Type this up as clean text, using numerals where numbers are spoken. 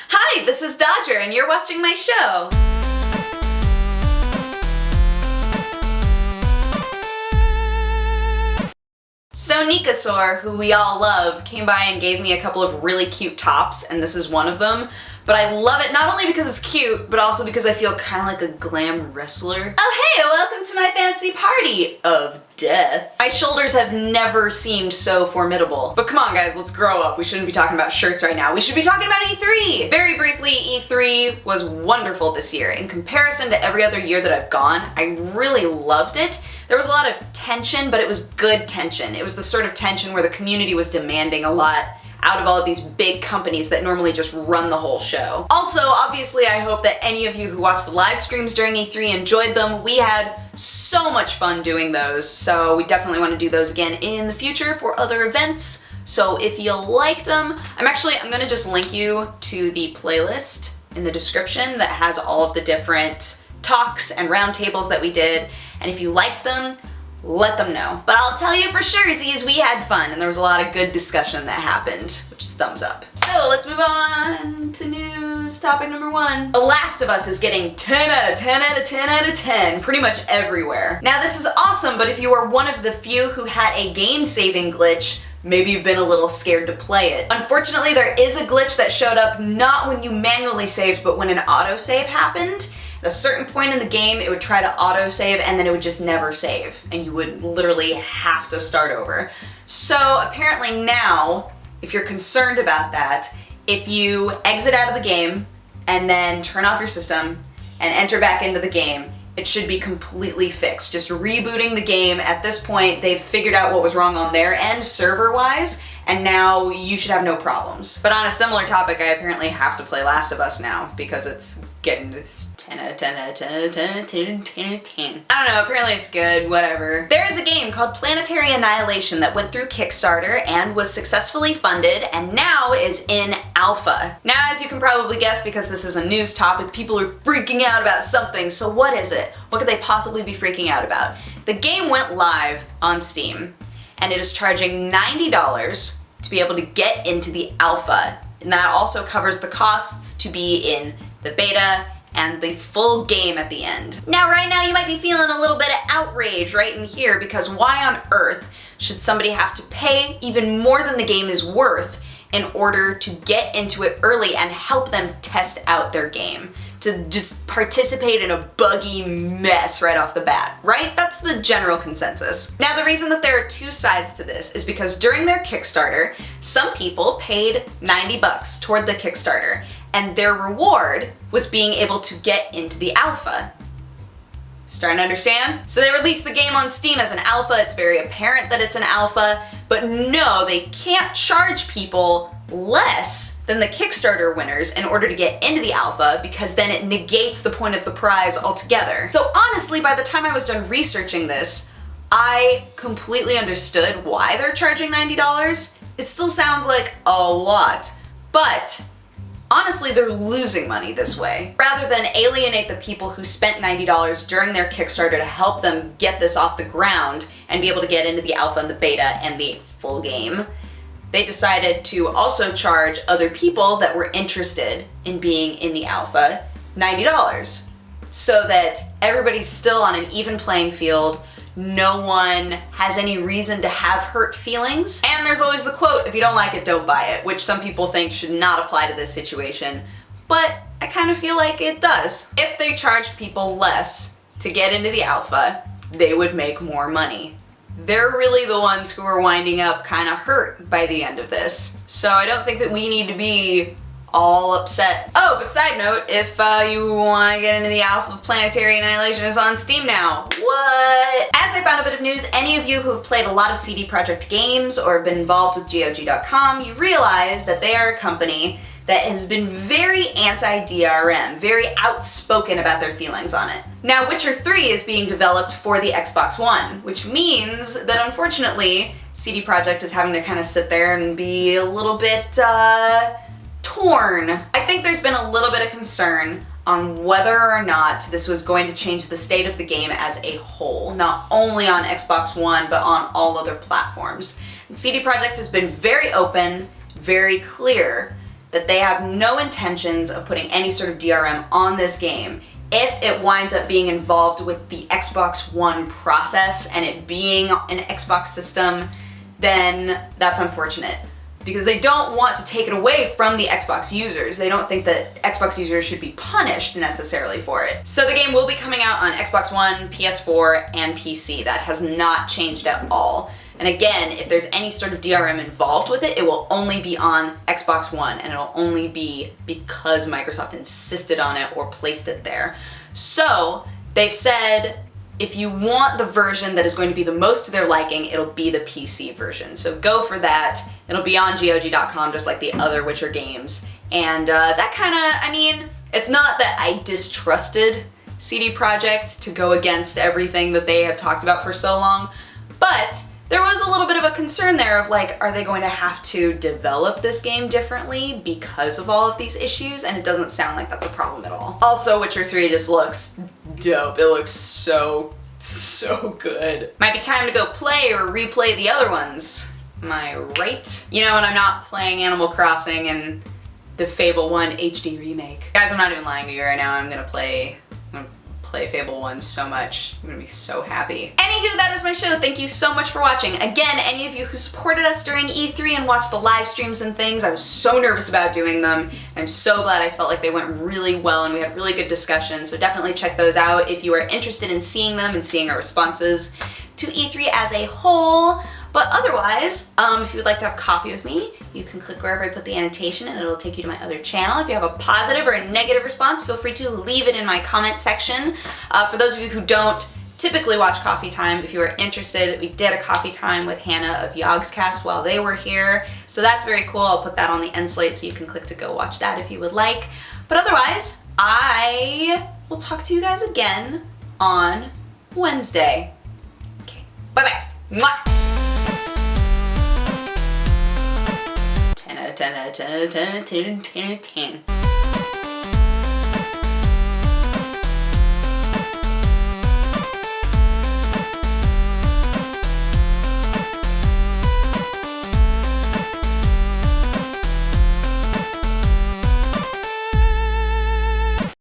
Hi, this is Dodger, and you're watching my show. So Nikasaur, who we all love, came by and gave me a couple of really cute tops, and this is one of them. But I love it not only because it's cute, but also because I feel kind of like a glam wrestler. Oh hey, welcome to my fancy party of death. My shoulders have never seemed so formidable. But come on guys, let's grow up. We shouldn't be talking about shirts right now. We should be talking about E3! Very briefly, E3 was wonderful this year. In comparison to every other year that I've gone, I really loved it. There was a lot of tension, but it was good tension. It was the sort of tension where the community was demanding a lot out of all of these big companies that normally just run the whole show. Also, obviously, I hope that any of you who watched the live streams during E3 enjoyed them. We had so much fun doing those, so we definitely want to do those again in the future for other events. So if you liked them, I'm gonna just link you to the playlist in the description that has all of the different talks and roundtables that we did, and if you liked them, let them know. But I'll tell you for sure, Z's, we had fun, and there was a lot of good discussion that happened, which is thumbs up. So let's move on to news topic number 1. The Last of Us is getting 10 out of 10 out of 10 out of 10 pretty much everywhere. Now this is awesome, but if you are one of the few who had a game saving glitch, maybe you've been a little scared to play it. Unfortunately, there is a glitch that showed up not when you manually saved, but when an autosave happened. At a certain point in the game, it would try to autosave and then it would just never save, and you would literally have to start over. So apparently now, if you're concerned about that, if you exit out of the game and then turn off your system and enter back into the game, it should be completely fixed. Just rebooting the game. At this point, they've figured out what was wrong on their end server-wise, and now you should have no problems. But on a similar topic, I apparently have to play Last of Us now because it's 10 out of 10 out of 10 out of 10 out of 10 10 out of 10. I don't know, apparently it's good, whatever. There is a game called Planetary Annihilation that went through Kickstarter and was successfully funded and now is in alpha. Now, as you can probably guess, because this is a news topic, people are freaking out about something. So what is it? What could they possibly be freaking out about? The game went live on Steam and it is charging $90 to be able to get into the alpha. And that also covers the costs to be in the beta and the full game at the end. Now, right now you might be feeling a little bit of outrage right in here because why on earth should somebody have to pay even more than the game is worth in order to get into it early and help them test out their game? To just participate in a buggy mess right off the bat, right? That's the general consensus. Now, the reason that there are two sides to this is because during their Kickstarter, some people paid $90 toward the Kickstarter, and their reward was being able to get into the alpha. Starting to understand? So they released the game on Steam as an alpha. It's very apparent that it's an alpha, but no, they can't charge people less than the Kickstarter winners in order to get into the alpha because then it negates the point of the prize altogether. So honestly, by the time I was done researching this, I completely understood why they're charging $90. It still sounds like a lot, but honestly, they're losing money this way. Rather than alienate the people who spent $90 during their Kickstarter to help them get this off the ground and be able to get into the alpha and the beta and the full game, they decided to also charge other people that were interested in being in the alpha $90 so that everybody's still on an even playing field. No one has any reason to have hurt feelings. And there's always the quote, if you don't like it, don't buy it, which some people think should not apply to this situation, but I kind of feel like it does. If they charged people less to get into the alpha, they would make more money. They're really the ones who are winding up kind of hurt by the end of this. So I don't think that we need to be all upset. Oh, but side note, if you want to get into the alpha, Planetary Annihilation is on Steam now. What? As I found a bit of news, any of you who have played a lot of CD Projekt games or have been involved with GOG.com, you realize that they are a company that has been very anti-DRM, very outspoken about their feelings on it. Now, Witcher 3 is being developed for the Xbox One, which means that unfortunately, CD Projekt is having to kind of sit there and be a little bit, torn. I think there's been a little bit of concern on whether or not this was going to change the state of the game as a whole, not only on Xbox One, but on all other platforms. And CD Projekt has been very open, very clear, that they have no intentions of putting any sort of DRM on this game if it winds up being involved with the Xbox One process and it being an Xbox system, then that's unfortunate. Because they don't want to take it away from the Xbox users. They don't think that Xbox users should be punished necessarily for it. So the game will be coming out on Xbox One, PS4, and PC. That has not changed at all. And again, if there's any sort of DRM involved with it, it will only be on Xbox One, and it'll only be because Microsoft insisted on it or placed it there. So they've said, if you want the version that is going to be the most to their liking, it'll be the PC version. So go for that. It'll be on GOG.com just like the other Witcher games. And that kind of, I mean, it's not that I distrusted CD Projekt to go against everything that they have talked about for so long, but there was a little bit of a concern there of like, are they going to have to develop this game differently because of all of these issues? And it doesn't sound like that's a problem at all. Also, Witcher 3 just looks dope. It looks so good. Might be time to go play or replay the other ones. Am I right? You know, when I'm not playing Animal Crossing and the Fable 1 HD remake. Guys, I'm not even lying to you right now. I'm gonna play Fable 1 so much. I'm gonna be so happy. Anywho, that is my show. Thank you so much for watching. Again, any of you who supported us during E3 and watched the live streams and things, I was so nervous about doing them. I'm so glad. I felt like they went really well and we had really good discussions, so definitely check those out if you are interested in seeing them and seeing our responses to E3 as a whole. But otherwise, if you would like to have coffee with me, you can click wherever I put the annotation and it'll take you to my other channel. If you have a positive or a negative response, feel free to leave it in my comment section. For those of you who don't typically watch Coffee Time, if you are interested, we did a Coffee Time with Hannah of Yogscast while they were here. So that's very cool. I'll put that on the end slate so you can click to go watch that if you would like. But otherwise, I will talk to you guys again on Wednesday. Okay, bye-bye. Mwah! 10 out of 10 out of 10 out of 10 out of 10 out of 10.